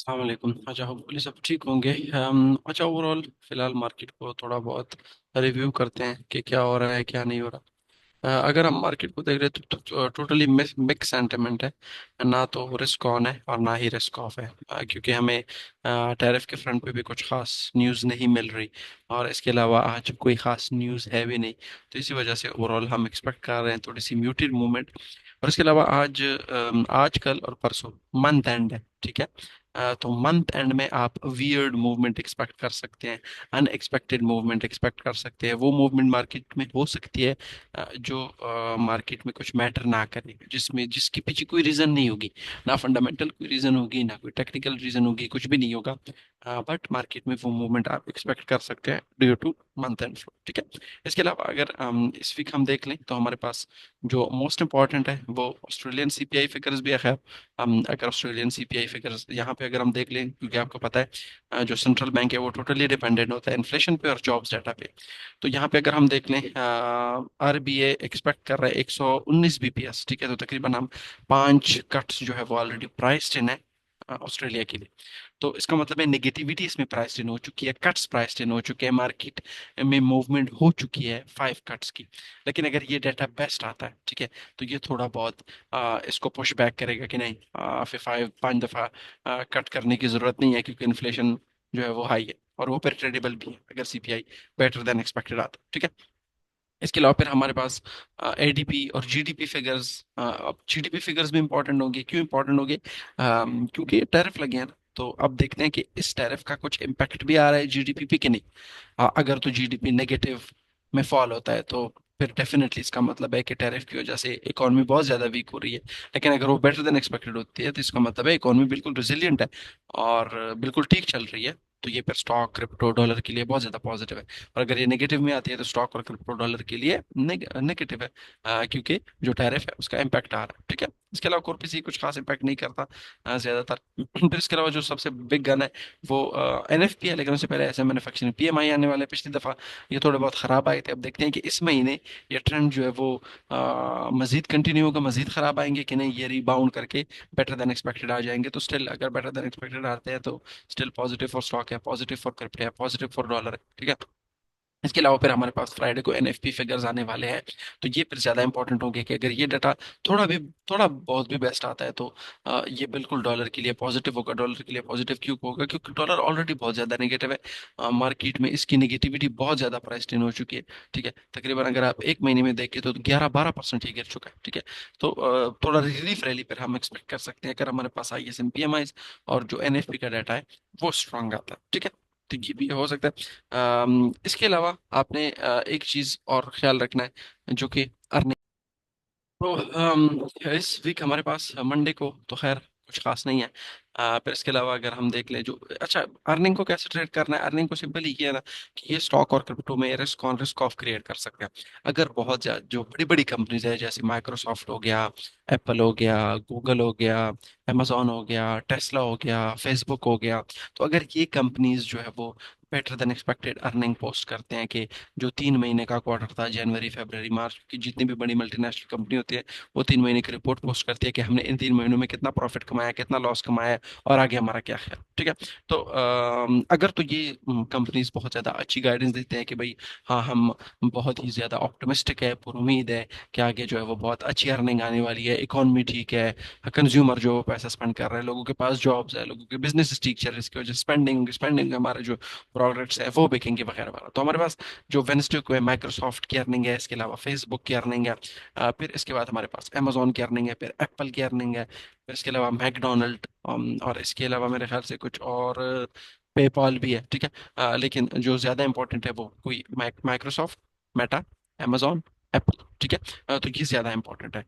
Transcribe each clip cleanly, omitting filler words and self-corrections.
अस्सलाम वालेकुम। अच्छा, होपफुली सब ठीक होंगे। अच्छा, ओवरऑल फिलहाल मार्केट को थोड़ा बहुत रिव्यू करते हैं कि क्या हो रहा है क्या नहीं हो रहा। अगर हम मार्केट को देख रहे हैं तो टोटली मिक्स सेंटिमेंट है। ना तो रिस्क ऑन है और ना ही रिस्क ऑफ है, क्योंकि हमें टैरिफ के फ्रंट पे भी कुछ खास न्यूज़ नहीं मिल रही, और इसके अलावा आज कोई खास न्यूज़ है भी नहीं। तो इसी वजह से ओवरऑल हम एक्सपेक्ट कर रहे हैं थोड़ी सी म्यूटेड मूवमेंट। और इसके अलावा आज कल और परसों मंथ एंड है, ठीक है। तो मंथ एंड में आप वियर्ड मूवमेंट एक्सपेक्ट कर सकते हैं, अनएक्सपेक्टेड मूवमेंट एक्सपेक्ट कर सकते हैं। वो मूवमेंट मार्केट में हो सकती है जो मार्केट में कुछ मैटर ना करे, जिसमें जिसके पीछे कोई रीजन नहीं होगी, ना फंडामेंटल कोई रीजन होगी ना कोई टेक्निकल रीजन होगी, कुछ भी नहीं होगा। बट मार्केट में वो मूवमेंट आप एक्सपेक्ट कर सकते हैं due two month and flow, ठीक है। इसके अलावा अगर इस वीक हम देख लें तो हमारे पास जो मोस्ट इंपॉर्टेंट है वो ऑस्ट्रेलियन सीपीआई फिगर्स भी है। खैर, अगर ऑस्ट्रेलियन सीपीआई फिगर्स यहाँ पे अगर हम देख लें, क्योंकि आपको पता है जो सेंट्रल बैंक है वो टोटली डिपेंडेंट होता है इन्फ्लेशन पे और जॉब्स डाटा पे। तो यहाँ पे अगर हम देख लें, आरबीए एक्सपेक्ट कर रहा है 119 बीपीएस, ठीक है। तो तकरीबन हम 5 कट्स जो है वो ऑलरेडी प्राइस्ड इन है ऑस्ट्रेलिया के लिए। तो इसका मतलब है नेगेटिविटी इसमें प्राइस्ड इन हो चुकी है, कट्स प्राइस्ड इन हो चुके हैं, मार्केट में मूवमेंट हो चुकी है 5 कट्स की। लेकिन अगर ये डाटा बेस्ट आता है, ठीक है, तो ये थोड़ा बहुत इसको पुश बैक करेगा कि नहीं, फिर 5 दफा कट करने की जरूरत नहीं है, क्योंकि इन्फ्लेशन जो है वो हाई है और वो प्रेडिक्टेबल भी है अगर सीपीआई बेटर देन एक्सपेक्टेड आता है, ठीक है। इसके अलावा फिर हमारे पास एडीपी और जीडीपी फिगर्स। अब जीडीपी फिगर्स भी इंपॉर्टेंट होंगे। क्यों इंपॉर्टेंट होंगे? क्योंकि टैरिफ लगे हैं ना। तो अब देखते हैं कि इस टैरिफ का कुछ इम्पैक्ट भी आ रहा है जीडीपी पे कि नहीं। अगर तो जीडीपी नेगेटिव में फॉल होता है तो फिर डेफिनेटली इसका मतलब है कि टैरिफ की वजह से इकोनॉमी बहुत ज्यादा वीक हो रही है। लेकिन अगर वो बेटर देन एक्सपेक्टेड होती है तो इसका मतलब है इकोनॉमी बिल्कुल रिजिलियंट है और बिल्कुल ठीक चल रही है। तो ये फिर स्टॉक, क्रिप्टो, डॉलर के लिए बहुत ज्यादा पॉजिटिव है। और अगर ये नेगेटिव में आती है तो स्टॉक और क्रिप्टो डॉलर के लिए नेगेटिव है, क्योंकि जो टैरिफ है उसका इम्पैक्ट आ रहा है, ठीक है। इसके अलावा कॉर्पोरेसी कुछ खास इम्पैक्ट नहीं करता ज्यादातर। फिर इसके अलावा जो सबसे बिग गन है वो एनएफपी है, लेकिन उससे पहले ऐसे मैन्युफैक्चरिंग पीएमआई आने वाले हैं। पिछली दफा ये थोड़े बहुत खराब आए थे। अब देखते हैं कि इस महीने ये ट्रेंड जो है वो मजीद कंटिन्यू होगा, मजीद खराब आएंगे कि नहीं, ये रिबाउंड करके बेटर देन एक्सपेक्टेड आ जाएंगे। तो स्टिल अगर बेटर देन एक्सपेक्टेड आते हैं तो स्टिल पॉजिटिव फॉर स्टॉक है, पॉजिटिव फॉर क्रिप्टो है, पॉजिटिव फॉर डॉलर है, ठीक है। इसके अलावा फिर हमारे पास फ्राइडे को एनएफपी फिगर्स आने वाले हैं। तो ये फिर ज्यादा इंपॉर्टेंट होंगे कि अगर ये डाटा थोड़ा भी, थोड़ा बहुत भी बेस्ट आता है तो ये बिल्कुल डॉलर के लिए पॉजिटिव होगा। डॉलर के लिए पॉजिटिव क्यों होगा? क्योंकि डॉलर ऑलरेडी बहुत ज्यादा नेगेटिव है, मार्केट में इसकी नेगेटिविटी बहुत ज्यादा प्राइस्ड इन हो चुकी है, ठीक है। तकरीबन अगर आप एक महीने में देखें तो 11-12% ही गिर चुका है, ठीक है। तो थोड़ा रिलीफ रैली पर हम एक्सपेक्ट कर सकते हैं अगर हमारे पास आईएसएम पीएमआई और जो एनएफपी का डाटा है वो स्ट्रांग आता है, ठीक है। तो ये भी हो सकता है। इसके अलावा आपने एक चीज और ख्याल रखना है, जो कि अर्निंग। तो इस वीक हमारे पास मंडे को तो खैर कुछ खास नहीं है। फिर इसके अलावा अगर हम देख लें जो, अच्छा, अर्निंग को कैसे ट्रेड करना है? अर्निंग को सिंपल ही किया ना कि ये स्टॉक और क्रिप्टो में risk on risk of create कर सकते हैं। अगर बहुत ज्यादा जो बड़ी बड़ी कंपनीज है जैसे माइक्रोसॉफ्ट हो गया, एप्पल हो गया, गूगल हो गया, amazon हो गया, टेस्ला हो गया, फेसबुक हो गया, तो अगर ये कंपनीज जो है वो better than expected earning post करते हैं कि जो 3 महीने का क्वार्टर था, जनवरी फरवरी मार्च की, जितनी भी बड़ी मल्टीनेशनल कंपनी होती है वो 3 महीने की रिपोर्ट पोस्ट करती है कि हमने इन 3 महीनों में कितना प्रॉफिट कमाया, कितना लॉस कमाया है और आगे हमारा क्या ख्याल, ठीक है। तो अगर तो ये कंपनीज बहुत ज्यादा अच्छी गाइडेंस देते हैं कि भाई हाँ, हम बहुत ही ज्यादा ऑप्टिमिस्टिक है, पर उम्मीद है कि आगे जो है वो बहुत अच्छी अर्निंग आने वाली है, इकोनॉमी ठीक है, कंज्यूमर जो पैसा स्पेंड कर रहे हैं, लोगों के पास जॉब्स है, लोगों के बिजनेस ठीक चल रहे हैं, इसकी वजह से स्पेंडिंग स्पेंडिंग हमारे जो प्रोडक्ट्स है वो बिकेंगे वगैरह वगैरह। तो हमारे पास जो वेंसडे को है माइक्रोसॉफ्ट की अर्निंग है, इसके अलावा फेसबुक की अर्निंग है, फिर इसके बाद हमारे पास अमेजोन की अर्निंग है, फिर एप्पल की अर्निंग है, फिर इसके अलावा मैकडोनल्ड, और इसके अलावा मेरे ख्याल से कुछ और पेपाल भी है, ठीक है। लेकिन जो ज्यादा इंपॉर्टेंट है वो कोई माइक्रोसॉफ्ट, मेटा, amazon, एप्पल, ठीक है। तो ये ज्यादा इंपॉर्टेंट है।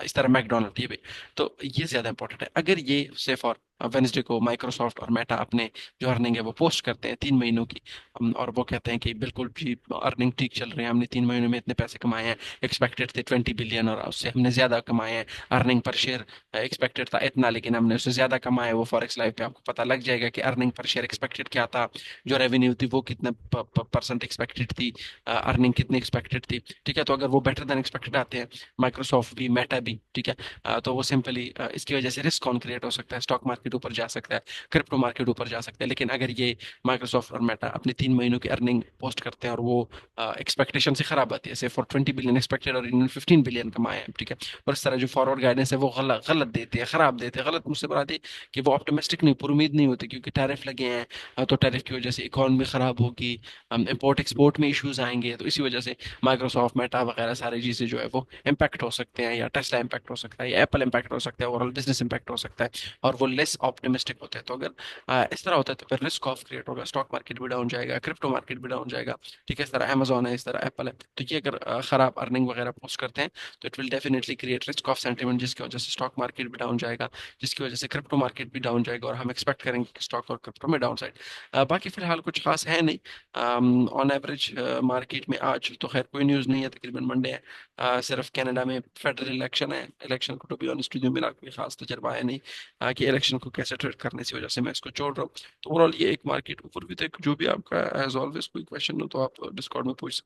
इस तरह मैकडोनल्ड ये भी। तो ये ज्यादा इंपॉर्टेंट है। अगर ये से फॉर वेंसडे को माइक्रोसॉफ्ट और मेटा अपने जो अर्निंग है वो पोस्ट करते हैं 3 महीनों की, और वो कहते हैं कि बिल्कुल भी अर्निंग ठीक चल रही है, हमने 3 महीनों में इतने पैसे कमाए हैं, एक्सपेक्टेड थे 20 बिलियन और उससे हमने ज्यादा कमाए हैं। अर्निंग पर शेयर एक्सपेक्टेड था इतना, लेकिन हमने उससे ज्यादा कमाया है। वो फॉरेक्स लाइव पे आपको पता लग जाएगा कि अर्निंग पर शेयर एक्सपेक्टेड क्या था, जो रेवेन्यू थी वो कितना परसेंट एक्सपेक्टेड थी, अर्निंग कितनी एक्सपेक्टेड थी, ठीक है। तो अगर वो बेटर देन एक्सपेक्टेड आते हैं, माइक्रोसॉफ्ट भी, मेटा भी, ठीक है, तो वो सिंपली इसकी वजह से रिस्क ऑन क्रिएट हो सकता है स्टॉक मार्केट ऊपर जा सकता है, क्रिप्टो मार्केट ऊपर जा सकता है। लेकिन अगर ये माइक्रोसॉफ्ट और मेटा अपने 3 महीनों की अर्निंग पोस्ट करते हैं और वो एक्सपेक्टेशन से खराब आती है, से फॉर 20 बिलियन एक्सपेक्टेड और इन्होंने 15 बिलियन कमाए हैं, ठीक है, और इस तरह जो फॉरवर्ड गाइडेंस है वो गलत गलत देते हैं, खराब देते हैं, गलत मुझसे बात है कि वो ऑप्टिमिस्टिक नहीं, पूरी उम्मीद नहीं होती, क्योंकि टैरिफ लगे हैं। तो टैरिफ की वजह से इकोनॉमी खराब होगी, इम्पोर्ट एक्सपोर्ट में इश्यूज आएंगे, तो इसी वजह से माइक्रोसॉफ्ट मेटा वगैरह सारी चीजें जो है वो इम्पैक्ट हो सकते हैं, या टेस्ला इम्पैक्ट हो सकता है, या एप्पल इम्पैक्ट हो सकता है, ओवरऑल बिजनेस इम्पैक्ट हो सकता है, और वो लेस ऑप्टिमिस्टिक होते हैं। तो अगर इस तरह होता है तो फिर रिस्क ऑफ क्रिएट होगा, स्टॉक मार्केट भी डाउन जाएगा, क्रिप्टो मार्केट भी डाउन जाएगा, ठीक है। इस तरह अमेजोन है, इस तरह एप्पल है, तो ये अगर खराब अर्निंग वगैरह पोस्ट करते हैं तो it will definitely create risk of sentiment, जिसकी वजह से स्टॉक मार्केट भी डाउन जाएगा, जिसकी वजह से क्रिप्टो मार्केट भी डाउन जाएगा, और हम एक्सपेक्ट करेंगे कि स्टॉक और क्रिप्टो में डाउन साइड। बाकी फिलहाल कुछ खास है नहीं ऑन एवरेज मार्केट में। आज तो खैर कोई न्यूज़ नहीं है, तकरीबन मंडे है। सिर्फ कनाडा में फेडरल इलेक्शन है, इलेक्शन को टू बी ऑनेस्ट मेरा कोई खास तजर्बा है नहीं कि इलेक्शन को कैसे ट्रेड करने की वजह से मैं इसको छोड़ रहा हूँ। तो ओवरऑल ये एक मार्केट ऊपर भी थे। जो भी आपका एज ऑलवेज कोई क्वेश्चन हो तो आप डिस्कॉर्ड में पूछ सकते